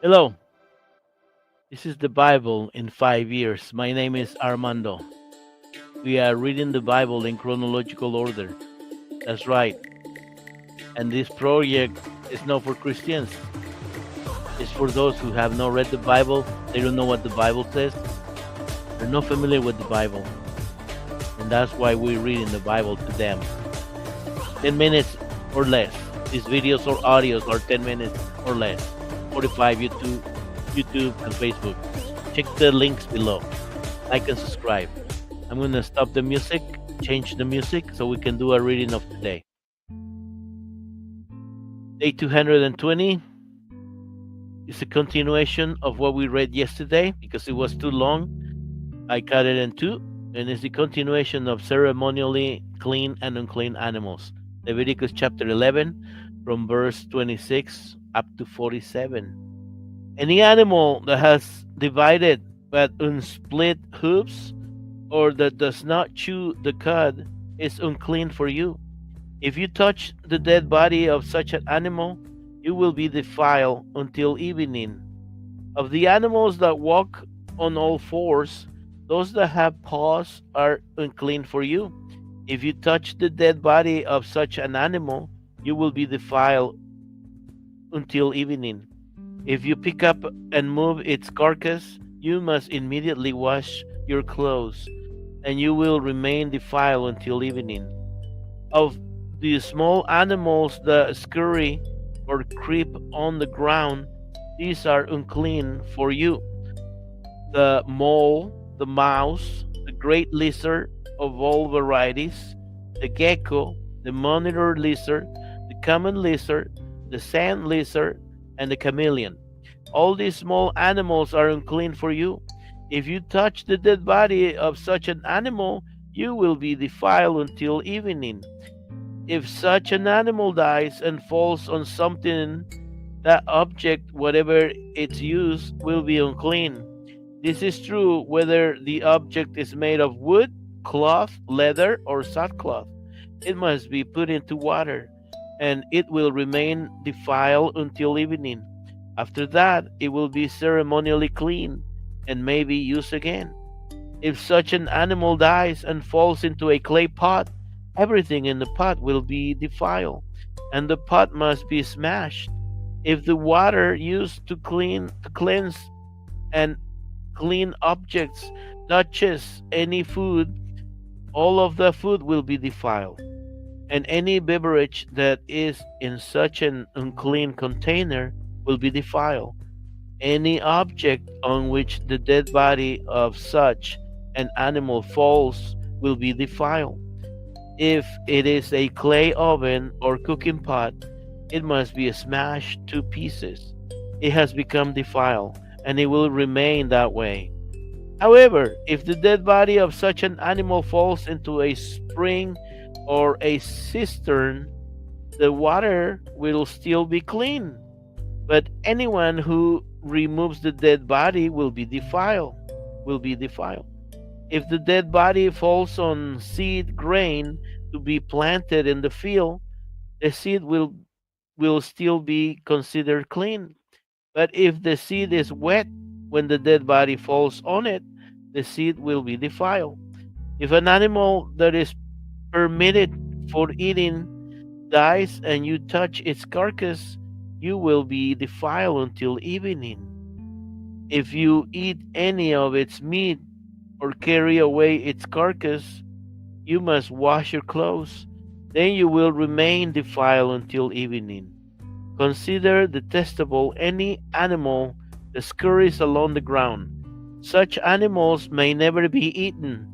Hello, this is the Bible in 5 years. My name is Armando. We are reading the Bible in chronological order. That's right. And this project is not for Christians, it's for those who have not read the Bible. They don't know what the Bible says, they're not familiar with the Bible. And that's why we're reading the Bible to them. 10 minutes or less. These videos or audios are 10 minutes or less. 45 YouTube and Facebook. Check the links below. Like and subscribe. I'm going to stop the music, change the music so we can do a reading of today. Day 220 is a continuation of what we read yesterday because it was too long. I cut it in two, and it's the continuation of ceremonially clean and unclean animals. Leviticus chapter 11, from verse 26 up to 47. Any animal that has divided but unsplit hooves, or that does not chew the cud, is unclean for you. If you touch the dead body of such an animal, you will be defiled until evening. Of the animals that walk on all fours, those that have paws are unclean for you. If you touch the dead body of such an animal, you will be defiled until evening. If you pick up and move its carcass, you must immediately wash your clothes, and you will remain defiled until evening. Of the small animals that scurry or creep on the ground, these are unclean for you: the mole, the mouse, the great lizard of all varieties, the gecko, the monitor lizard, the common lizard, the sand lizard, and the chameleon. All these small animals are unclean for you. If you touch the dead body of such an animal, you will be defiled until evening. If such an animal dies and falls on something, that object, whatever its use, will be unclean. This is true whether the object is made of wood, cloth, leather, or sackcloth. It must be put into water, and it will remain defiled until evening. After that, it will be ceremonially clean and may be used again. If such an animal dies and falls into a clay pot, everything in the pot will be defiled, and the pot must be smashed. If the water used to cleanse and clean objects touches any food, all of the food will be defiled, and any beverage that is in such an unclean container will be defiled. Any object on which the dead body of such an animal falls will be defiled. If it is a clay oven or cooking pot, it must be smashed to pieces. It has become defiled, and it will remain that way. However, if the dead body of such an animal falls into a spring or a cistern, the water will still be clean, but anyone who removes the dead body will be defiled. If the dead body falls on seed grain to be planted in the field, the seed will still be considered clean. But if the seed is wet when the dead body falls on it, the seed will be defiled. If an animal that is permitted for eating dies and you touch its carcass, you will be defiled until evening. If you eat any of its meat or carry away its carcass, you must wash your clothes. Then you will remain defiled until evening. Consider detestable any animal that scurries along the ground. Such animals may never be eaten.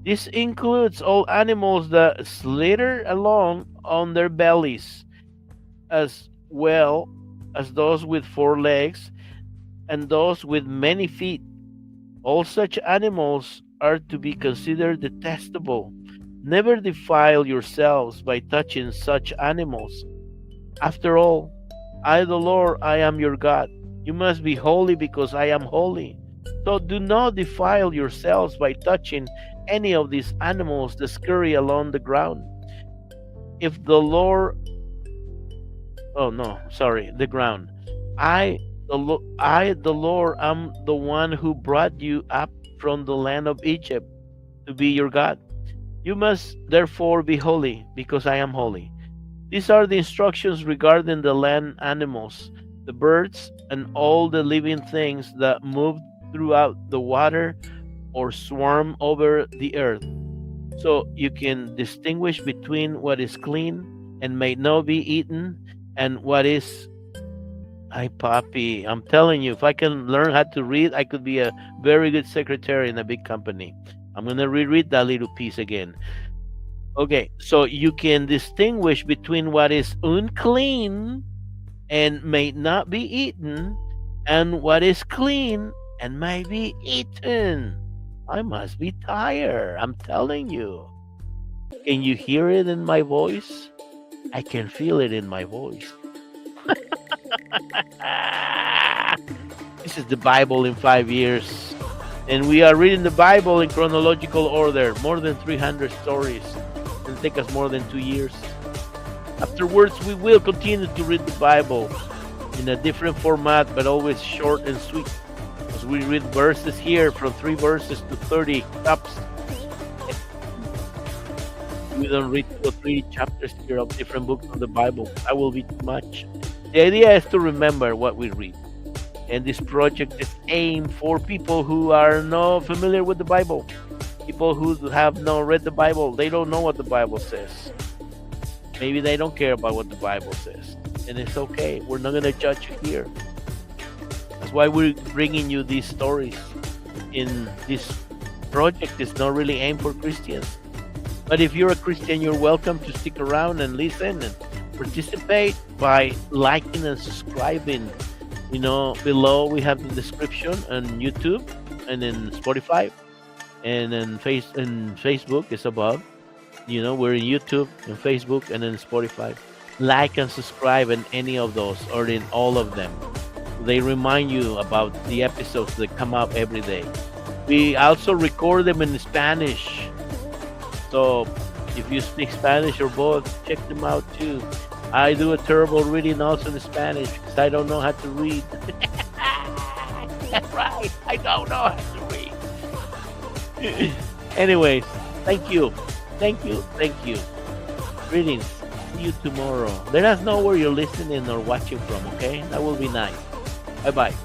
This includes all animals that slither along on their bellies, as well as those with 4 legs and those with many feet. All such animals are to be considered detestable. Never defile yourselves by touching such animals. After all, I, the Lord, I am your God. You must be holy because I am holy. So do not defile yourselves by touching any of these animals that scurry along the ground. If the Lord, oh no, sorry, the ground. I, The Lord, am the one who brought you up from the land of Egypt to be your God. You must therefore be holy, because I am holy. These are the instructions regarding the land animals, the birds, and all the living things that move throughout the water or swarm over the earth, so you can distinguish between what is clean and may not be eaten and what is. Ay, papi, I'm telling you, if I can learn how to read, I could be a very good secretary in a big company. I'm going to reread that little piece again. Okay, so you can distinguish between what is unclean and may not be eaten and what is clean and may be eaten. I must be tired. I'm telling you. Can you hear it in my voice? I can feel it in my voice. This is the Bible in 5 years. And we are reading the Bible in chronological order, more than 300 stories. It'll take us more than 2 years. Afterwards, we will continue to read the Bible in a different format, but always short and sweet. As we read verses here from 3 verses to 30 tops. We don't read 2 or 3 chapters here of different books of the Bible. That will be too much. The idea is to remember what we read. And this project is aimed for people who are not familiar with the Bible. People who have not read the Bible. They don't know what the Bible says. Maybe they don't care about what the Bible says. And it's okay. We're not going to judge you here. That's why we're bringing you these stories. In this project, it's not really aimed for Christians. But if you're a Christian, you're welcome to stick around and listen and participate by liking and subscribing. Below we have the description on YouTube and then Spotify, and then Facebook is above. We're in YouTube and Facebook and then Spotify. Like and subscribe in any of those or in all of them. They remind you about the episodes that come up every day. We also record them in Spanish. So if you speak Spanish or both, check them out too. I do a terrible reading also in Spanish because I don't know how to read. That's right. I don't know how to read. Anyways, thank you. Thank you. Thank you. Greetings. See you tomorrow. Let us know where you're listening or watching from, okay? That will be nice. Bye-bye.